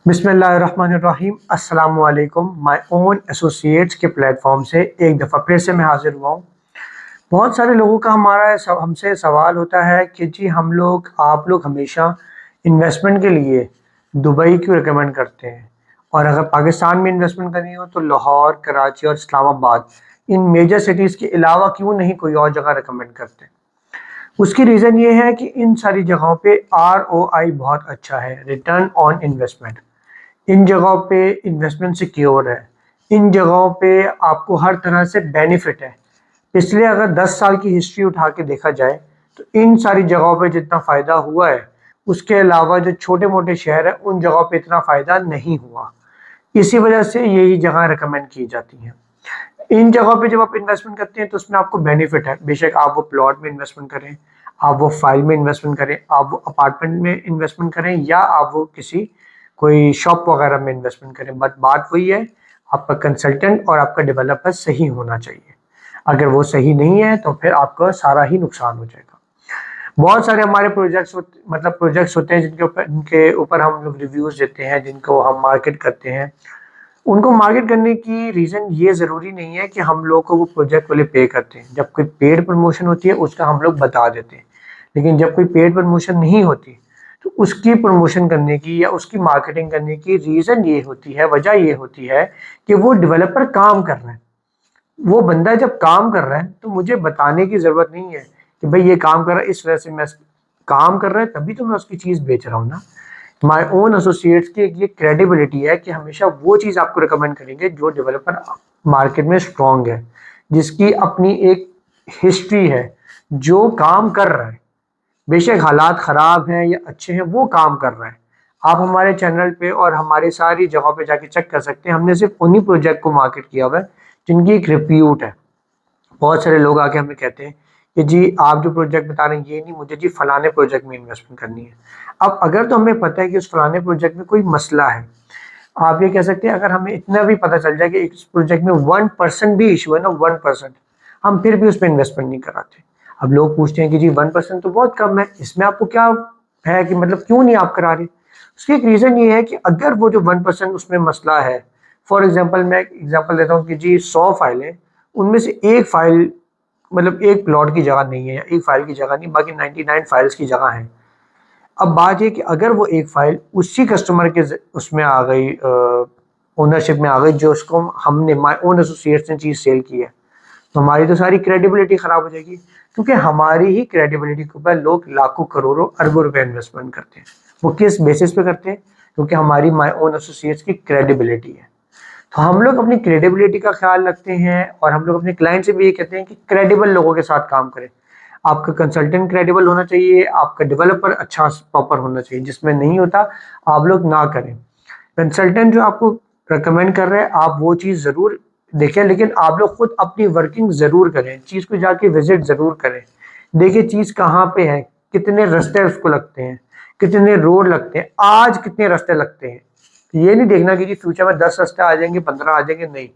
बिस्मिल्लाहिर्रहमानिर्रहीम अस्सलाम वालेकुम। माय ओन एसोसिएट्स के प्लेटफॉर्म से एक दफ़ा फिर से मैं हाज़िर हुआ हूँ। बहुत सारे लोगों का हमसे सवाल होता है कि जी आप लोग हमेशा इन्वेस्टमेंट के लिए दुबई क्यों रिकमेंड करते हैं, और अगर पाकिस्तान में इन्वेस्टमेंट करनी हो तो लाहौर, कराची और इस्लामाबाद इन मेजर सिटीज़ के अलावा क्यों नहीं कोई और जगह रिकमेंड करते। उसकी रीज़न ये है कि इन सारी जगहों पे ROI बहुत अच्छा है, रिटर्न ऑन इन्वेस्टमेंट। इन जगहों पे इन्वेस्टमेंट सिक्योर है। इन जगहों पे आपको हर तरह से बेनिफिट है। इसलिए अगर 10 साल की हिस्ट्री उठा के देखा जाए तो इन सारी जगहों पे जितना फ़ायदा हुआ है, उसके अलावा जो छोटे मोटे शहर हैं उन जगहों पे इतना फ़ायदा नहीं हुआ। इसी वजह से यही जगह रिकमेंड की जाती हैं। इन जगहों पे जब आप इन्वेस्टमेंट करते हैं तो उसमें आपको बेनिफिट है। बेशक आप वो प्लॉट में इन्वेस्टमेंट करें, आप वो फाइल में इन्वेस्टमेंट करें, आप वो अपार्टमेंट में इन्वेस्टमेंट करें, या आप वो किसी कोई शॉप वगैरह में इन्वेस्टमेंट करें, बट बात वही है, आपका कंसल्टेंट और आपका डेवलपर सही होना चाहिए। अगर वो सही नहीं है तो फिर आपका सारा ही नुकसान हो जाएगा। बहुत सारे हमारे प्रोजेक्ट्स होते हैं जिनके ऊपर हम लोग रिव्यूज़ देते हैं, जिनको हम मार्केट करते हैं। उनको मार्केट करने की रीज़न ये ज़रूरी नहीं है कि हम लोग को वो प्रोजेक्ट वाले पे करते हैं। जब कोई पेड प्रमोशन होती है उसका हम लोग बता देते हैं, लेकिन जब कोई पेड प्रमोशन नहीं होती तो उसकी प्रमोशन करने की या उसकी मार्केटिंग करने की रीज़न ये होती है, वजह ये होती है कि वो डेवलपर काम कर रहा है। वो बंदा जब काम कर रहा है तो मुझे बताने की ज़रूरत नहीं है कि भाई ये काम कर रहा है, इस वजह से मैं काम कर रहा है तभी तो मैं उसकी चीज़ बेच रहा हूँ ना। माय ओन एसोसिएट्स की एक ये क्रेडिबिलिटी है कि हमेशा वो चीज़ आपको रिकमेंड करेंगे जो डेवलपर मार्केट में स्ट्रॉन्ग है, जिसकी अपनी एक हिस्ट्री है, जो काम कर रहा है। बेशक हालात ख़राब हैं या अच्छे हैं, वो काम कर रहा है। आप हमारे चैनल पे और हमारी सारी जगहों पे जाके चेक कर सकते हैं। हमने सिर्फ उन्हीं प्रोजेक्ट को मार्केट किया हुआ है जिनकी एक रिप्यूट है। बहुत सारे लोग आके हमें कहते हैं कि जी आप जो प्रोजेक्ट बता रहे हैं ये नहीं, मुझे जी फलाने प्रोजेक्ट में इन्वेस्टमेंट करनी है। अब अगर तो हमें पता है कि उस फलाने प्रोजेक्ट में कोई मसला है, आप ये कह सकते हैं अगर हमें इतना भी पता चल जाए कि इस प्रोजेक्ट में 1% भी इशू है ना, 1%, हम फिर भी उस पर इन्वेस्टमेंट नहीं कराते। अब लोग पूछते हैं कि जी 1% तो बहुत कम है, इसमें आपको क्या है कि मतलब क्यों नहीं आप करा रहे। उसकी एक रीज़न ये है कि अगर वो जो 1% उसमें मसला है, फॉर एग्जाम्पल मैं एक एग्जाम्पल देता हूँ कि जी 100 फाइलें, उनमें से एक फाइल मतलब एक प्लॉट की जगह नहीं है या एक फाइल की जगह नहीं, बाकी 99 फाइल्स की जगह है। अब बात ये कि अगर वो एक फाइल उसी कस्टमर के उसमें आ गई, ओनरशिप में आ गई, जो उसको हमने माय ओन एसोसिएट्स ने चीज़ सेल की है, तो हमारी तो सारी क्रेडिबिलिटी ख़राब हो जाएगी। क्योंकि हमारी ही क्रेडिबिलिटी के ऊपर लोग लाखों करोड़ों अरबों रुपए इन्वेस्टमेंट करते हैं। वो किस बेसिस पे करते हैं? क्योंकि हमारी माय ओन एसोसिएट्स की क्रेडिबिलिटी है। तो हम लोग अपनी क्रेडिबिलिटी का ख्याल रखते हैं और हम लोग अपने क्लाइंट से भी ये कहते हैं कि क्रेडिबल लोगों के साथ काम करें। आपका कंसल्टेंट क्रेडिबल होना चाहिए, आपका डेवलपर अच्छा प्रॉपर होना चाहिए। जिसमें नहीं होता आप लोग ना करें। कंसल्टेंट जो आपको रिकमेंड कर रहे हैं आप वो चीज़ ज़रूर देखें, लेकिन आप लोग खुद अपनी वर्किंग ज़रूर करें, चीज़ को जाके विजिट ज़रूर करें। देखिए चीज़ कहाँ पे है, कितने रास्ते उसको लगते हैं, कितने रोड लगते हैं, आज कितने रास्ते लगते हैं। ये नहीं देखना कि जी फ्यूचर में 10 रास्ते आ जाएंगे, 15 आ जाएंगे, नहीं।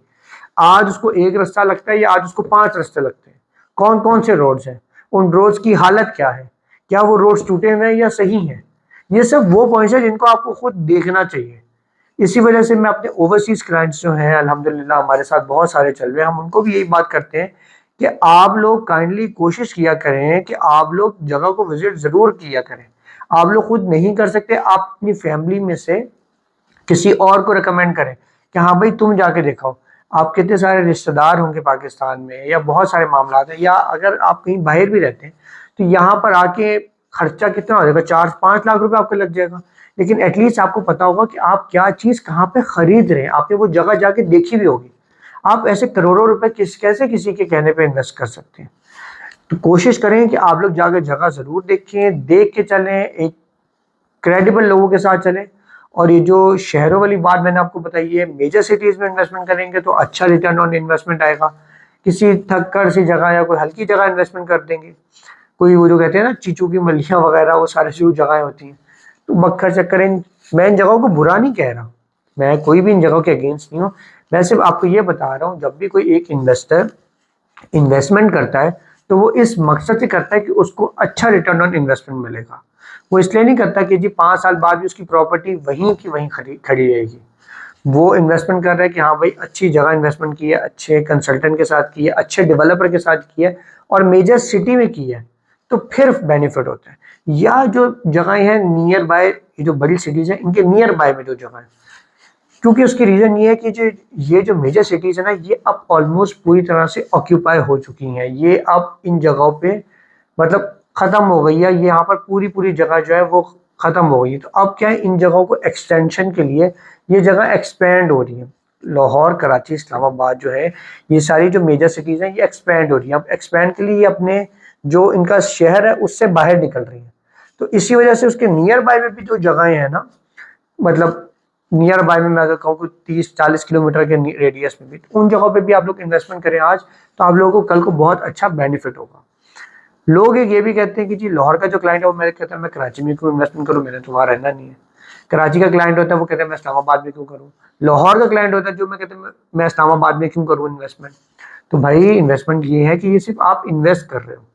आज उसको एक रास्ता लगता है या आज उसको 5 रास्ते लगते हैं। कौन कौन से रोड्स हैं, उन रोड्स की हालत क्या है, क्या वो रोड्स टूटे हुए हैं या सही हैं। ये सब वो पॉइंट्स हैं जिनको आपको खुद देखना चाहिए। इसी वजह से मैं अपने ओवरसीज क्लाइंट्स जो हैं अल्हम्दुलिल्लाह हमारे साथ बहुत सारे चल रहे हैं, हम उनको भी यही बात करते हैं कि आप लोग काइंडली कोशिश किया करें कि आप लोग जगह को विजिट ज़रूर किया करें। आप लोग खुद नहीं कर सकते, आप अपनी फैमिली में से किसी और को रिकमेंड करें कि हाँ भाई तुम जाके दिखाओ। आप कितने सारे रिश्तेदार होंगे पाकिस्तान में, या बहुत सारे मामला हैं, या अगर आप कहीं बाहर भी रहते हैं तो यहाँ पर आके खर्चा कितना हो जाएगा, 4-5 लाख रुपए आपका लग जाएगा। लेकिन एटलीस्ट आपको पता होगा कि आप क्या चीज़ कहाँ पे खरीद रहे हैं, आपने वो जगह जाके देखी भी होगी। आप ऐसे करोड़ों रुपए कैसे किसी के कहने पे इन्वेस्ट कर सकते हैं। तो कोशिश करें कि आप लोग जाकर जगह ज़रूर देखें, देख के चलें, एक क्रेडिबल लोगों के साथ चलें। और ये जो शहरों वाली बात मैंने आपको बताई है, मेजर सिटीज़ में इन्वेस्टमेंट करेंगे तो अच्छा रिटर्न ऑन इन्वेस्टमेंट आएगा। किसी थक्कड़ सी जगह या कोई हल्की जगह इन्वेस्टमेंट कर देंगे, कोई वो जो कहते हैं ना चीचू की मलियाँ वगैरह, वो सारी जो जगहें होती हैं, तो बक्खर चक्कर मैं इन जगहों को बुरा नहीं कह रहा, मैं कोई भी इन जगहों के अगेंस्ट नहीं हूँ। मैं सिर्फ आपको ये बता रहा हूँ, जब भी कोई एक इन्वेस्टर इन्वेस्टमेंट करता है तो वो इस मकसद से करता है कि उसको अच्छा रिटर्न ऑन इन्वेस्टमेंट मिलेगा। वो इसलिए नहीं करता कि जी 5 साल बाद भी उसकी प्रॉपर्टी वहीं की वहीं खड़ी रहेगी। वो इन्वेस्टमेंट कर रहा है कि हाँ भाई अच्छी जगह इन्वेस्टमेंट की है, अच्छे कंसल्टेंट के साथ की है, अच्छे डेवलपर के साथ की है और मेजर सिटी में की है, तो फिर बेनिफिट होता है। या जो जगह है नियर बाय, ये जो बड़ी सिटीज है इनके नियर बाय में जो जगह है, क्योंकि उसकी रीजन ये है कि जो ये जो मेजर सिटीज है ना, ये अब ऑलमोस्ट पूरी तरह से ऑक्यूपाई हो चुकी हैं। ये अब इन जगहों पे मतलब खत्म हो गई है, ये यहाँ पर पूरी पूरी जगह जो है वो खत्म हो गई है। तो अब क्या है, इन जगहों को एक्सटेंशन के लिए ये जगह एक्सपेंड हो रही है। लाहौर, कराची, इस्लामाबाद जो है, ये सारी जो मेजर सिटीज हैं ये एक्सपेंड हो रही है। अब एक्सपेंड के लिए ये अपने जो इनका शहर है उससे बाहर निकल रही है। तो इसी वजह से उसके नियर बाय में भी जो जगहें हैं ना, मतलब नियर बाय में मैं अगर कहूँ 30-40 किलोमीटर के रेडियस में भी, तो उन जगहों पे भी आप लोग इन्वेस्टमेंट करें आज, तो आप लोगों को कल को बहुत अच्छा बेनिफिट होगा। लोग एक ये भी कहते हैं कि जी लाहौर का जो क्लाइंट है वो मेरे कहता है मैं कराची में क्यों इन्वेस्टमेंट करूँ, मैंने तो वहाँ रहना नहीं है। कराची का क्लाइंट होता है वो कहते हैं मैं इस्लामाबाद में क्यों करूँ। लाहौर का क्लाइंट होता है जो मैं कहते हैं मैं इस्लामाबाद में क्यों करूँ इन्वेस्टमेंट। तो भाई इन्वेस्टमेंट ये है कि ये सिर्फ आप इन्वेस्ट कर रहे हो।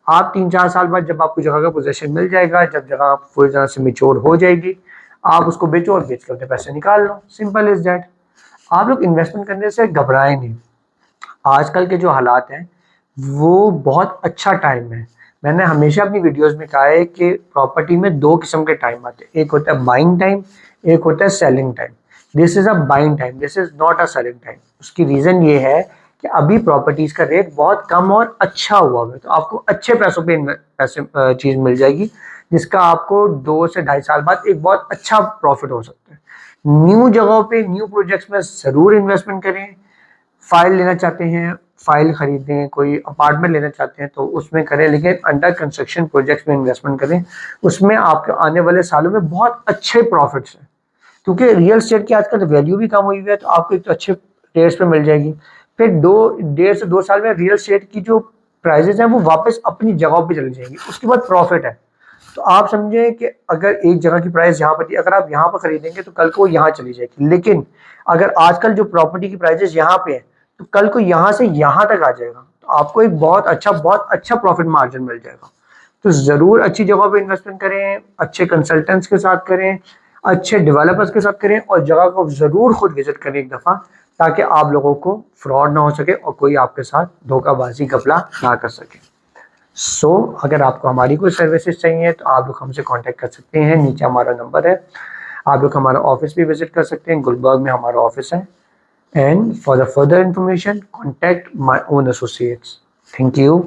आप 3-4 साल बाद जब आपको जगह का पोजीशन मिल जाएगा, जब जगह पूरी तरह से मेच्योर हो जाएगी, आप उसको बेचो और बेच कर अपने पैसे निकाल लो, सिंपल इज दैट। आप लोग इन्वेस्टमेंट करने से घबराएं नहीं। आजकल के जो हालात हैं वो बहुत अच्छा टाइम है। मैंने हमेशा अपनी वीडियोस में कहा है कि प्रॉपर्टी में 2 किस्म के टाइम आते हैं, एक होता है बाइंग टाइम, एक होता है selling time. This is a buying time, this is not a selling time. उसकी रीज़न ये है कि अभी प्रॉपर्टीज़ का रेट बहुत कम और अच्छा हुआ है, तो आपको अच्छे पैसों पे पैसे चीज़ मिल जाएगी, जिसका आपको 2 से ढाई साल बाद एक बहुत अच्छा प्रॉफिट हो सकता है। न्यू जगहों पे, न्यू प्रोजेक्ट्स में ज़रूर इन्वेस्टमेंट करें। फाइल लेना चाहते हैं, फाइल खरीदें, कोई अपार्टमेंट लेना चाहते हैं तो उसमें करें, लेकिन अंडर कंस्ट्रक्शन प्रोजेक्ट्स में इन्वेस्टमेंट करें। उसमें आपके आने वाले सालों में बहुत अच्छे प्रॉफिट्स हैं, क्योंकि रियल एस्टेट की आजकल वैल्यू भी कम हुई है, तो आपको एक तो अच्छे रेट्स पे मिल जाएगी। फिर 1.5 से 2 साल में रियल एस्टेट की जो प्राइजेस हैं वो वापस अपनी जगह पे चली जाएंगी, उसके बाद प्रॉफिट है। तो आप समझें कि अगर एक जगह की प्राइस यहाँ पर थी, अगर आप यहाँ पर खरीदेंगे तो कल को यहाँ चली जाएगी। लेकिन अगर आजकल जो प्रॉपर्टी की प्राइजेस यहाँ पे है, तो कल को यहाँ से यहाँ तक आ जाएगा, तो आपको एक बहुत अच्छा प्रॉफिट मार्जिन मिल जाएगा। तो ज़रूर अच्छी जगह पे इन्वेस्टमेंट करें, अच्छे कंसल्टेंट्स के साथ करें, अच्छे डेवलपर्स के साथ करें, और जगह को ज़रूर खुद विजिट करें एक दफ़ा, ताकि आप लोगों को फ्रॉड ना हो सके और कोई आपके साथ धोखाबाजी घपला ना कर सके। अगर आपको हमारी कोई सर्विसेज चाहिए तो आप लोग हमसे कांटेक्ट कर सकते हैं, नीचे हमारा नंबर है। आप लोग हमारा ऑफिस भी विजिट कर सकते हैं, गुलबर्ग में हमारा ऑफिस है। And for the further information contact my own associates. Thank you.